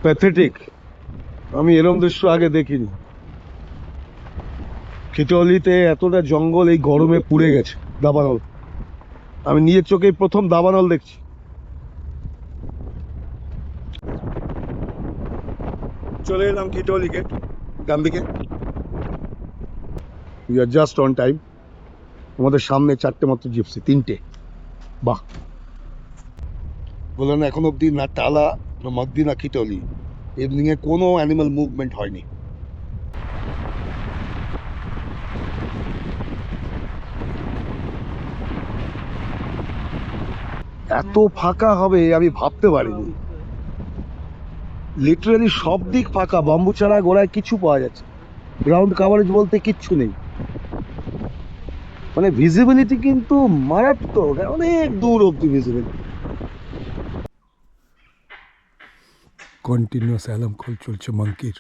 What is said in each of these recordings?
Pathetic. আমি এরম দৃশ্য আগে দেখিনি। খিতলিতে এতটা জঙ্গল এই গরমে পুড়ে গেছে। দাবানল, আমি নিজের চোখেই প্রথম দাবানল দেখছি। চলে এলাম খিতলি গেট, ডান দিকে। We are just on time. আমাদের সামনে চারটে মাত্র জিপসি, তিনটে। বাহ, বললেন এখন অব্দি না টালা, না মগদি, না খিতলি এদিকে কোনো অ্যানিমাল মুভমেন্ট হয়নি। এত ফাঁকা হবে আমি ভাবতে পারিনি। লিটারালি সব দিক ফাঁকা, বাম্বু ছাড়া গোড়ায় কিছু পাওয়া যাচ্ছে। গ্রাউন্ড কাভারেজ বলতে কিচ্ছু নেই। মানে ভিজিবিলিটি কিন্তু মারাত্মক, অনেক দূর অব্দি ভিজিবিলিটি। কন্টিনিউয়াস অ্যালার্ম কল চলছে মাঙ্কির।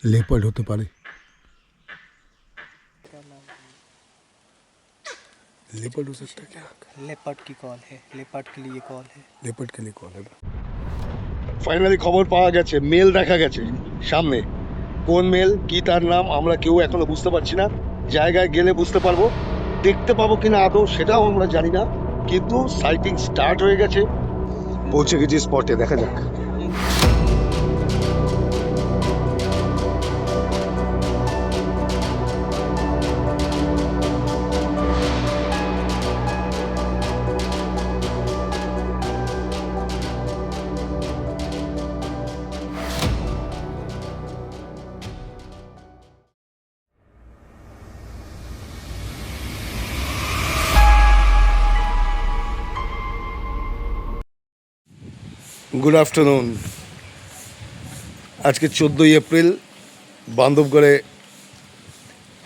লেপার্ড হতে পারে। लेपर्ड हो सकता है क्या? लेपर्ड की कॉल है, लेपर्ड के लिए कॉल है। लेपर्ड के लिए कॉल है। ফাইনালি খবর পাওয়া গেছে, মেল দেখা গেছে সামনে। কোন মেল, কি তার নাম আমরা কেউ এখনো বুঝতে পারছি না। জায়গায় গেলে বুঝতে পারবো, দেখতে পাবো কিনা আদৌ সেটাও আমরা জানি না, কিন্তু সাইটিং স্টার্ট হয়ে গেছে। পৌঁছে গেছি স্পটে, দেখা যাক। Good afternoon. আজকে 14ই এপ্রিল, বান্ধবগড়ে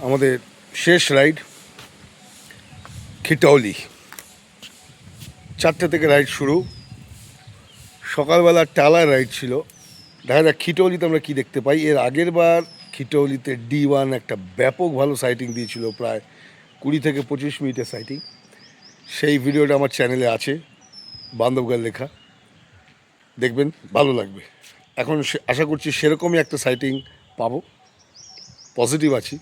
আমাদের শেষ রাইড। খিতলি 4টে থেকে রাইড শুরু। সকালবেলা টালা রাইড ছিল। দেখা যাক খিতলিতে আমরা কি দেখতে পাই। এর আগের বার খিতলিতে D1 একটা ব্যাপক ভালো সাইটিং দিয়েছিল, প্রায় 20 থেকে 25 মিনিটের সাইটিং। সেই ভিডিওটা আমার চ্যানেলে আছে, বান্ধবগড় লেখা, দেখবেন, ভালো লাগবে। এখন আশা করছি সেরকমই একটা সাইটিং পাবো, পজিটিভ আছি।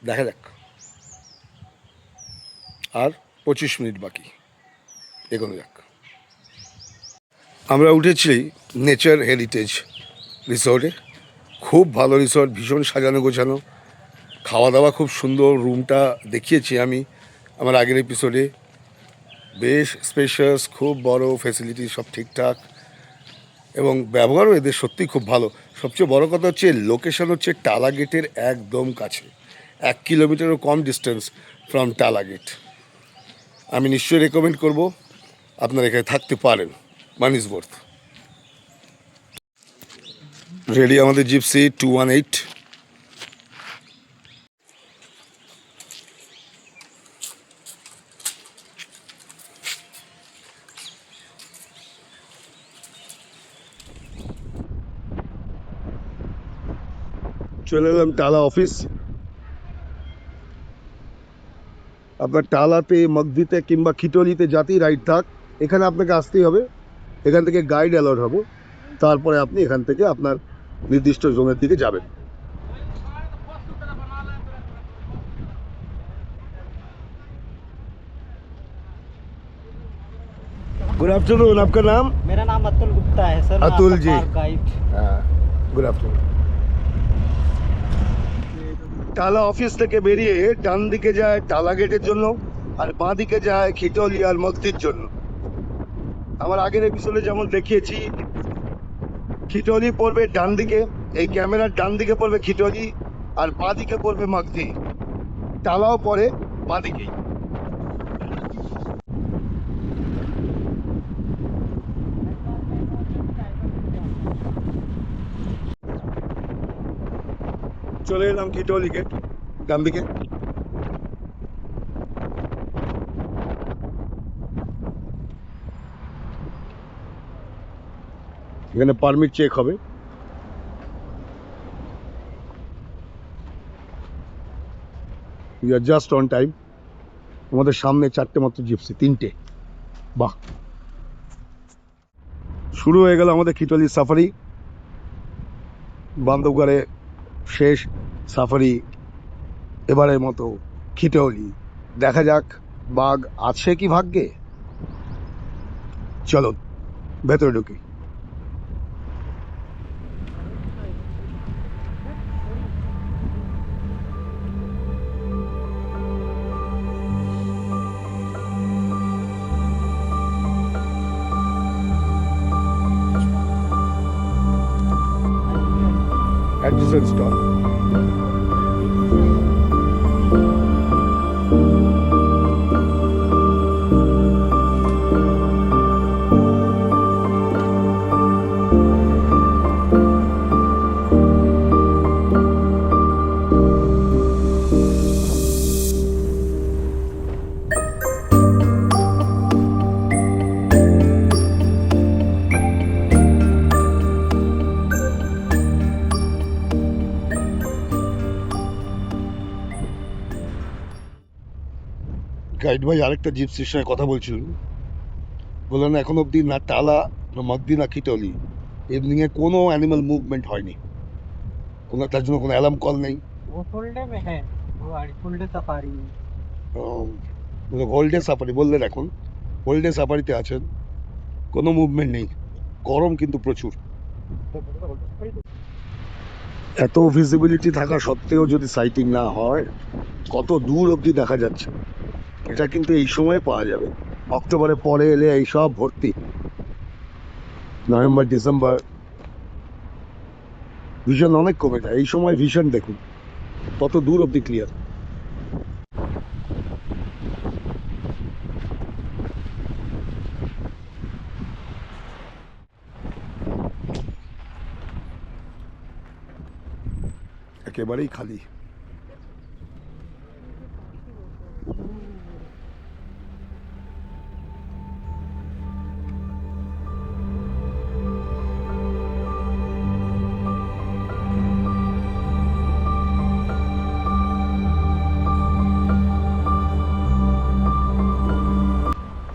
দেখা যাক। আর 25 মিনিট বাকি, এগোনো যাক। আমরা উঠেছি নেচার হেরিটেজ রিসর্টে। খুব ভালো রিসর্ট, ভীষণ সাজানো গোছানো, খাওয়া দাওয়া খুব সুন্দর। রুমটা দেখিয়েছি আমি আমার আগের এপিসোডে। বেশ স্পেশাস, খুব বড়, ফেসিলিটি সব ঠিকঠাক, এবং ব্যবহারও এদের সত্যিই খুব ভালো। সবচেয়ে বড় কথা হচ্ছে লোকেশন হচ্ছে টালা গেটের একদম কাছে, 1 কিলোমিটারও কম ডিস্টেন্স ফ্রম টালা গেট। আমি নিশ্চয়ই রেকমেন্ড করব আপনারা এখানে থাকতে পারেন, মানি ইজ ওয়ার্থ। রেডি আমাদের জিপসি 218। চলে এলাম টালা অফিস। আপনার টালাতে, মগদিতে কিংবা খিতলিতে যাতেই রাইড থাক, এখানে আপনাকে আসতেই হবে। এখান থেকে গাইড অ্যালাউড হবে, তারপরে আপনি এখান থেকে আপনার নির্দিষ্ট জোনের দিকে যাবেন। गुड आफ्टरनून, आपका नाम? मेरा नाम अतुल गुप्ता है सर। अतुल जी, गाइड। हाँ, गुड आफ्टरनून। টালা অফিস থেকে বেরিয়ে ডান দিকে যায় টালা গেটের জন্য, আর বাঁ দিকে যায় খিতলি আর মগদির জন্য। আমার আগের এপিসোডে যেমন দেখিয়েছি, খিতলি পড়বে ডান দিকে, এই ক্যামেরার ডান দিকে পড়বে খিতলি, আর বাঁ দিকে পড়বে মগদি। টালাও পড়ে বাঁ দিকেই। চলে এলাম খিতলি গেট, ডান দিকে। এখানে পারমিট চেক হবে। We are just on time. আমাদের সামনে চারটে মাত্র জিপসি, তিনটে। বাহ, শুরু হয়ে গেল আমাদের খিটলি সাফারি। বান্ধবগড়ে শেষ সাফারি এবারের মতো খিটলি। দেখা যাক বাঘ আছে কি ভাগ্যে। চলো ভেতরে ঢুকি। Adjacent stop. গাইড ভাই আরেকটা জিপসির সঙ্গে কথা বলছিলেন, বললেন এখন অব্দি না টালা না মাগদি না খিটলি ইভিনিংয়ে কোনো অ্যানিমাল মুভমেন্ট হয়নি, কোনো তার জন্য কোনো অ্যালার্ম কল নেই। वो फुल डे में है, वो फुल डे सफारी में। হোল ডে সাফারি বললেন, এখন হোল ডে সাফারিতে আছেন, কোনো মুভমেন্ট নেই, গরম কিন্তু প্রচুর। এত ভিজিবিলিটি থাকা সত্ত্বেও যদি সাইটিং না হয়, কত দূর অবধি দেখা যাচ্ছে, এটা কিন্তু এই সময় পাওয়া যাবে। অক্টোবরের পরে এলে এই সব ভর্তি, নভেম্বর ডিসেম্বর ভিশন অনেক কমে যায়, এই সময় ভিশন দেখুন কত দূর অবধি ক্লিয়ার। একেবারেই খালি।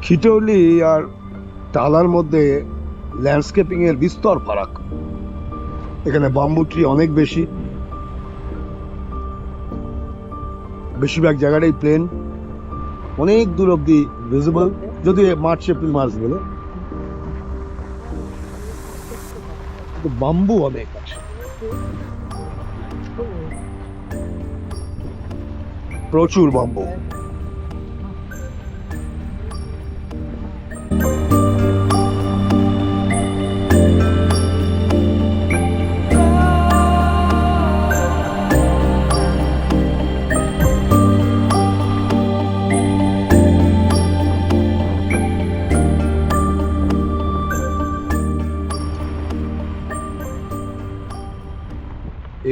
খিটৌলি আর টালার মধ্যে ল্যান্ডস্কেপিং এর বিস্তর ফারাক। এখানে বাম্বু ট্রি অনেক বেশি, বেশিরভাগ জায়গাটাই প্লেন, অনেক দূর অব্দি ভিজিবল, যদি মার্চ এপ্রিল মাস গেলে বাম্বু অনেক আছে, প্রচুর বাম্বু।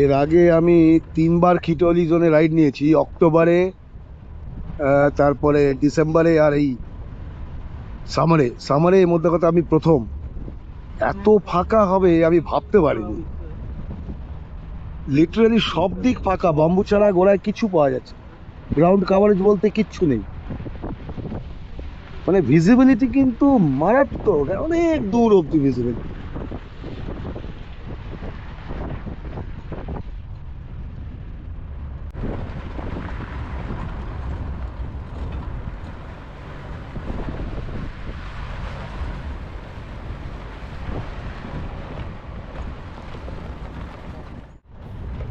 এর আগে আমি 3বার খিটলি জোনে রাইড নিয়েছি, অক্টোবরে, তারপরে ডিসেম্বরে, আর এই সামারে এর মধ্যে কথা আমি প্রথম। এত ফাঁকা হবে আমি ভাবতে পারিনি, লিটারালি সব দিক ফাঁকা, বাম্বু ছাড়া গোড়ায় কিছু পাওয়া যাচ্ছে, গ্রাউন্ড কাভারেজ বলতে কিচ্ছু নেই, মানে ভিজিবিলিটি কিন্তু মারাত্মক, অনেক দূর অব্দি ভিজিবিলিটি।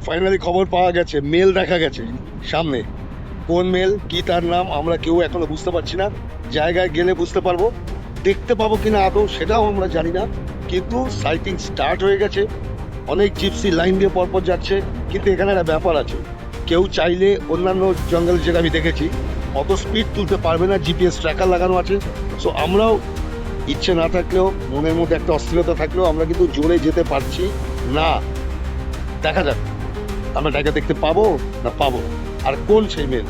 ফাইনালি খবর পাওয়া গেছে, মেল দেখা গেছে সামনে, কোন মেল কি তার নাম আমরা কেউ এখনো বুঝতে পারছি না, জায়গায় গেলে বুঝতে পারবো, দেখতে পাবো কিনা আদৌ সেটাও আমরা জানি না, কিন্তু সাইটিং স্টার্ট হয়ে গেছে, অনেক জিপসি লাইন দিয়ে পরপর যাচ্ছে। কিন্তু এখানে একটা ব্যাপার আছে, কেউ চাইলে অন্যান্য জঙ্গল যেটা আমি দেখেছি অত স্পিড তুলতে পারবে না, জিপিএস ট্র্যাকার লাগানো আছে। সো আমরাও ইচ্ছে না থাকলেও, মনের মধ্যে একটা অস্থিরতা থাকলেও আমরা কিন্তু জোরে যেতে পারছি না। দেখা যাক আমরা টাইগার দেখতে পাবো না পাবো, আর কোন সেই মেল।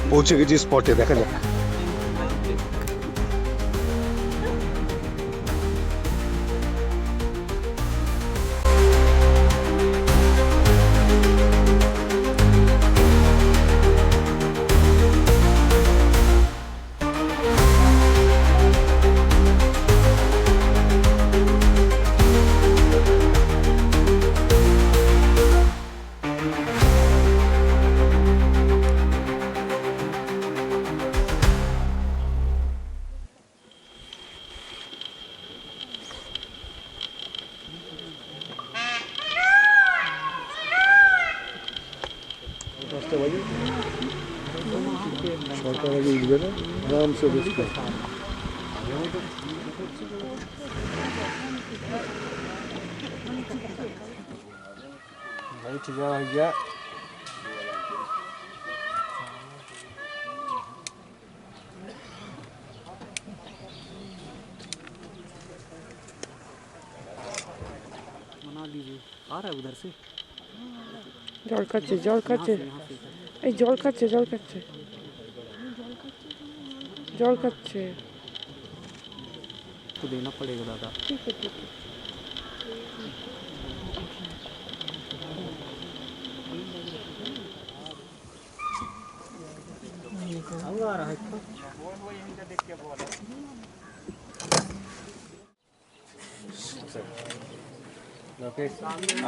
পৌঁছে গেছি স্পটে, দেখা যাক। নটার আগে উঠবে না, আরামসে বসবে। भाई ठीक है भैया मना लीजिए आ रहा है उधर से জল খাচ্ছে জল খাচ্ছে এই জল খাচ্ছে জল খাচ্ছে জল খাচ্ছে तो देना पड़ेगा दादा ঠিক আছে ঠিক আছে आ रहा है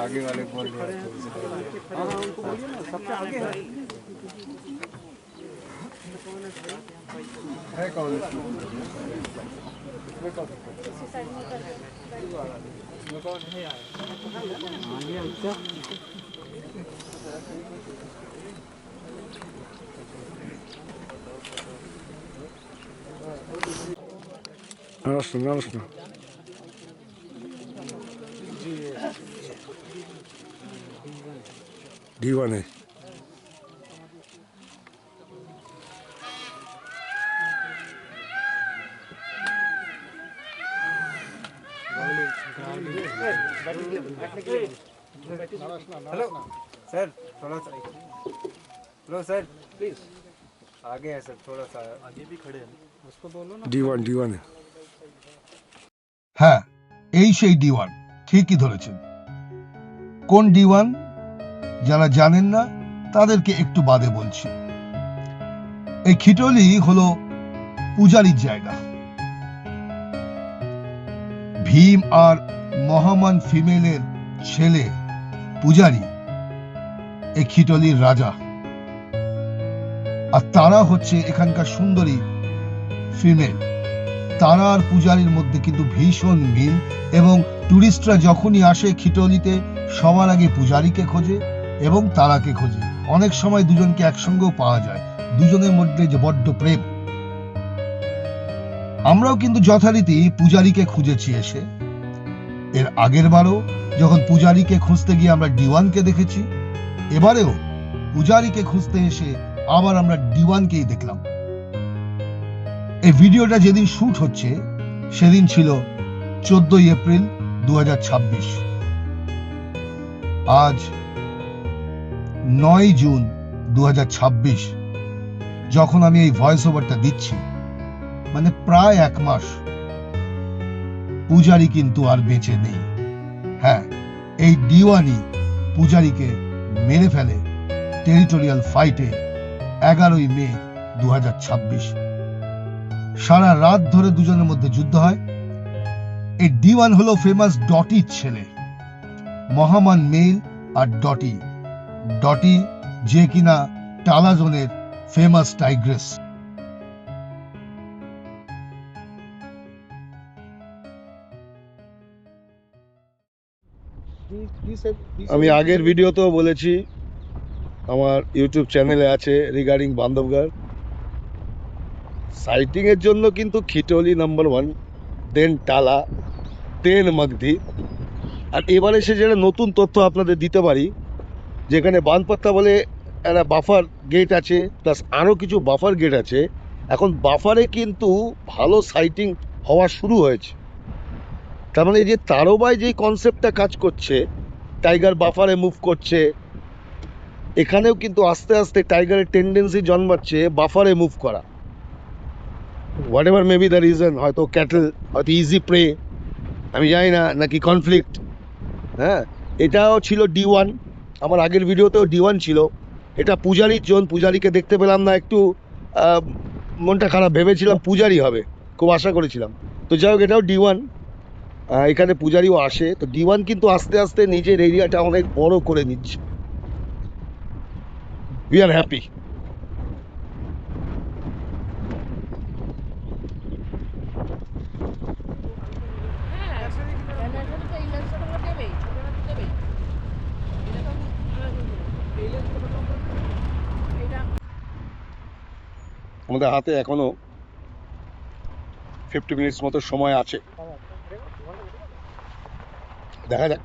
आगे वाले बोल रहे हैं उनको बोलिए ना सबसे आगे है कौन आगे अच्छा নাড়াস না, নাড়াস না। D1 हेलो सर थोड़ा सा हेलो सर प्लीज आगे है सर थोड़ा सा आगे भी खड़े हैं उसको बोलो ना D1 হ্যাঁ, এই সেই D1, ঠিকই ধরেছেন। কোন D1 যারা জানেন না তাদেরকে একটু বাদে বলছি। এই খিটলি হলো পূজারীর জায়গা। ভীম আর মহামান ফিমেলের ছেলে পূজারী এই খিটলির রাজা, আর তারা হচ্ছে এখানকার সুন্দরী ফিমেল। তারা আর পূজারীর মধ্যে কিন্তু ভীষণ মিল, এবং টুরিস্টরা যখনই আসে খিটলিতে সবার আগে পূজারীকে খোঁজে এবং তারাকে খোঁজে। অনেক সময় দুজনকে একসঙ্গেও পাওয়া যায়, দুজনের মধ্যে যে বড্ড প্রেম। আমরাও কিন্তু যথারীতি পূজারীকে খুঁজেছি এসে। এর আগের বারও যখন পূজারীকে খুঁজতে গিয়ে আমরা D1কে দেখেছি, এবারেও পূজারীকে খুঁজতে এসে আবার আমরা D1কেই দেখলাম। এই ভিডিওটা যেদিন শুট হচ্ছে সেদিন ছিল 14 এপ্রিল 2026। আজ 9 জুন 2026 যখন আমি এই ভয়েস ওভারটা দিচ্ছি, মানে প্রায় 1 মাস। পূজারী কিন্তু আর বেঁচে নেই। হ্যাঁ, এই D1ই পূজারীকে মেরে ফেলে টেরিটোরিয়াল ফাইটে 11 মে 2026। সারা রাত ধরে দুজনের মধ্যে যুদ্ধ হয়। এই D1 হলো ফেমাস ডটির ছেলে, মহামান মেল আর ডটি। ডটি যে কিনা টালাজনের ফেমাস টাইগ্রেস। আমি আগের ভিডিওতেও বলেছি, আমার ইউটিউব চ্যানেলে আছে রিগার্ডিং বান্ধবগড় সাইটিং এর জন্য কিন্তু খিটলি নাম্বার 1, দেন টালা, দেন মগধি। আর এবারে সে যেটা নতুন তথ্য আপনাদের দিতে পারি, যেখানে বানপাত্তা বলে একটা বাফার গেট আছে, প্লাস আরও কিছু বাফার গেট আছে। এখন বাফারে কিন্তু ভালো সাইটিং হওয়া শুরু হয়েছে। তার মানে এই যে তারোবাই যে কনসেপ্টটা কাজ করছে, টাইগার বাফারে মুভ করছে, এখানেও কিন্তু আস্তে আস্তে টাইগারের টেন্ডেন্সি জন্মাচ্ছে বাফারে মুভ করা। What ever may be the reason, হয়তো ক্যাটেল, হয়তো ইজি প্রে, আমি জানি না, নাকি কনফ্লিক্ট। হ্যাঁ, এটাও ছিল D1, আমার আগের ভিডিওতেও D1 ছিল। এটা পূজারীর জোন, পূজারীকে দেখতে পেলাম না, একটু মনটা খারাপ, ভেবেছিলাম পূজারী হবে, খুব আশা করেছিলাম। তো যাই হোক, এটাও D1, এখানে পূজারীও আসে। তো D1 কিন্তু আস্তে আস্তে নিজের এরিয়াটা অনেক বড় করে নিচ্ছে। We are happy. আমাদের হাতে এখনো 50 মিনিটস মতো সময় আছে, দেখা যাক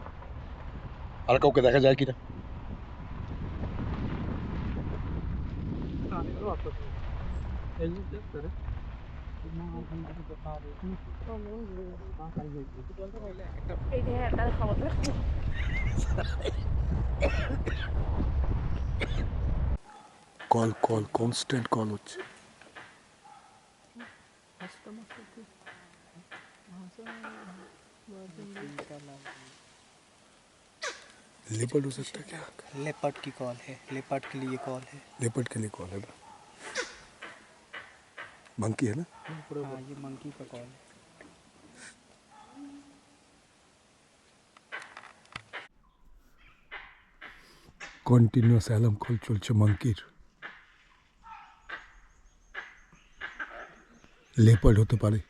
আর কাউকে দেখা যায় কিনা। কল কনস্ট্যান্ট কল হচ্ছে। लेपर्ड हो सकता है क्या? लेपर्ड की कॉल है, लेपर्ड के लिए कॉल है। लेपर्ड के लिए कॉल है ना, मंकी है ना। हाँ, ये मंकी का कॉल है। কন্টিনিউয়াস অ্যালার্ম কল চলছে মাঙ্কির। লেপার্ড হতে পারে।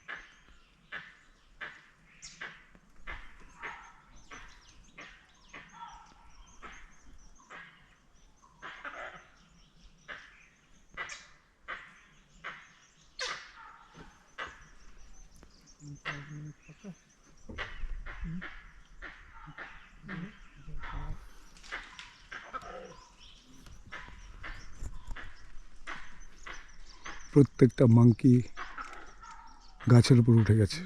প্রত্যেকটা মাঙ্কি গাছের উপর উঠে গেছে।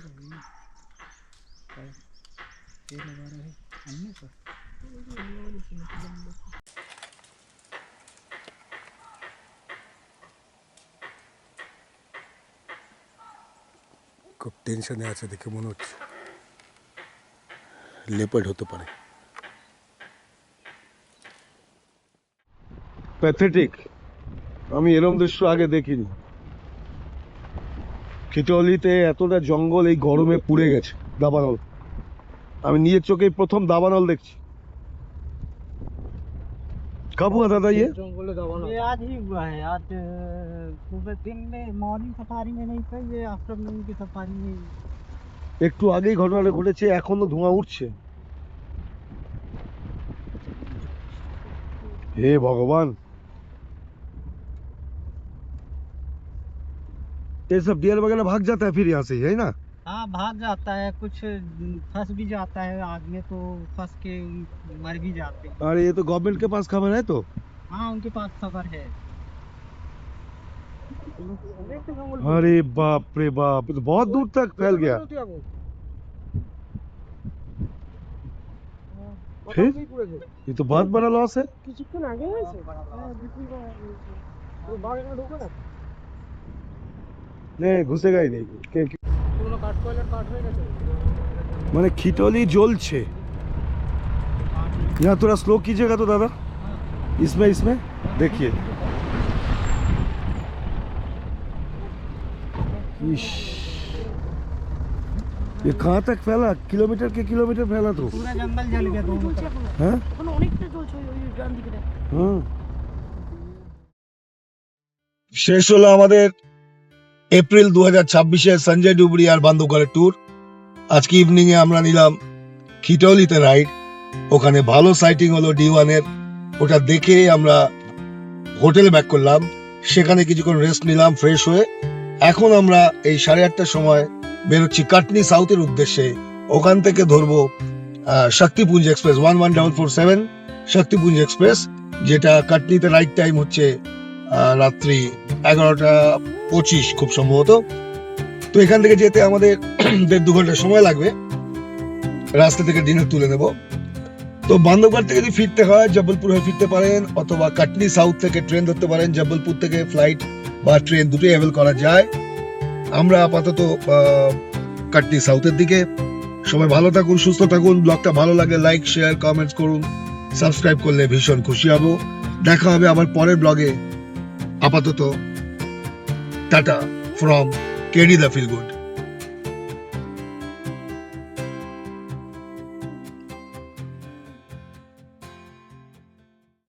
খুব টেনশনে আছে দেখে মনে হচ্ছে লেপার্ড হতে পারে। প্যাথেটিক, আমি এরকম দৃশ্য আগে দেখিনি। খিটলিতে এতটা জঙ্গল এই গরমে পুড়ে গেছে। দাবানল, আমি নিজের চোখেই প্রথম দাবানল দেখছি। कब हुआ दादा ये? ये आज ही हुआ है। आज सुबह दिन में मॉर्निंग सफारी में नहीं था, ये आफ्टरनून की सफारी में। একটু আগেই ঘটনাটা ঘটেছে, এখনো ধোঁয়া উঠছে। হে ভগবান, ये सब डियर वगैरह भाग जाता है फिर यहाँ से, है ना? हाँ, भाग जाता है, कुछ फंस भी जाता है आग में, तो फंस के मर भी जाते हैं। अरे ये तो गवर्नमेंट के पास खबर है तो। हाँ, उनके पास खबर है। अरे बाप रे बाप, ये तो बहुत दूर तक फैल गया। फिर ये तो बहुत बड़ा लॉस है। नहीं घुसेगा ही नहीं। মানে খিটলি জ্বলছে। यहाँ थोड़ा स्लो कीजिएगा तो दादा, इसमें देखिए। ये कहाँ तक फैला? किलोमीटर के किलोमीटर फैला तो। पूरा जंगल जल गया दोनों तरफ। हाँ हाँ। শেষ হলো আমাদের এপ্রিল 2026-এর সঞ্জয় ডুবরি আর বান্দরবানের ট্যুর। আজকে ইভিনিং এ আমরা নিলাম খিটলিতে রাইড। ওখানে ভালো সাইটিং হলো D1 এর, ওটা দেখে আমরা হোটেলে ব্যাক করলাম। সেখানে কিছুক্ষণ রেস্ট নিলাম ফ্রেশ হয়ে। এখন আমরা এই 8:30টার সময় বেরোচ্ছি কাটনি সাউথের উদ্দেশ্যে। ওখান থেকে ধরবো শক্তিপুঞ্জ এক্সপ্রেস 11447 শক্তিপুঞ্জ এক্সপ্রেস, যেটা কাটনিতে রাইড টাইম হচ্ছে রাত্রি 11:25 খুব সম্ভবত। তো এখান থেকে যেতে আমাদের 1.5-2 ঘন্টা সময় লাগবে। রাস্তা থেকে ডিনার তুলে নেব। তো বান্দরবান থেকে যদি ফিরতে হয় জব্বলপুর হয়ে ফিরতে পারেন, অথবা কাটনি সাউথ থেকে ট্রেন ধরতে পারেন। জব্বলপুর থেকে ফ্লাইট বা ট্রেন দুটোই অ্যাভেল করা যায়। আমরা আপাতত কাটনি সাউথের দিকে। সবাই ভালো থাকুন, সুস্থ থাকুন। ব্লগটা ভালো লাগলে লাইক, শেয়ার, কমেন্টস করুন। সাবস্ক্রাইব করলে ভীষণ খুশি হব। দেখা হবে আবার পরের ব্লগে। আপাতত tata from KD the feel good.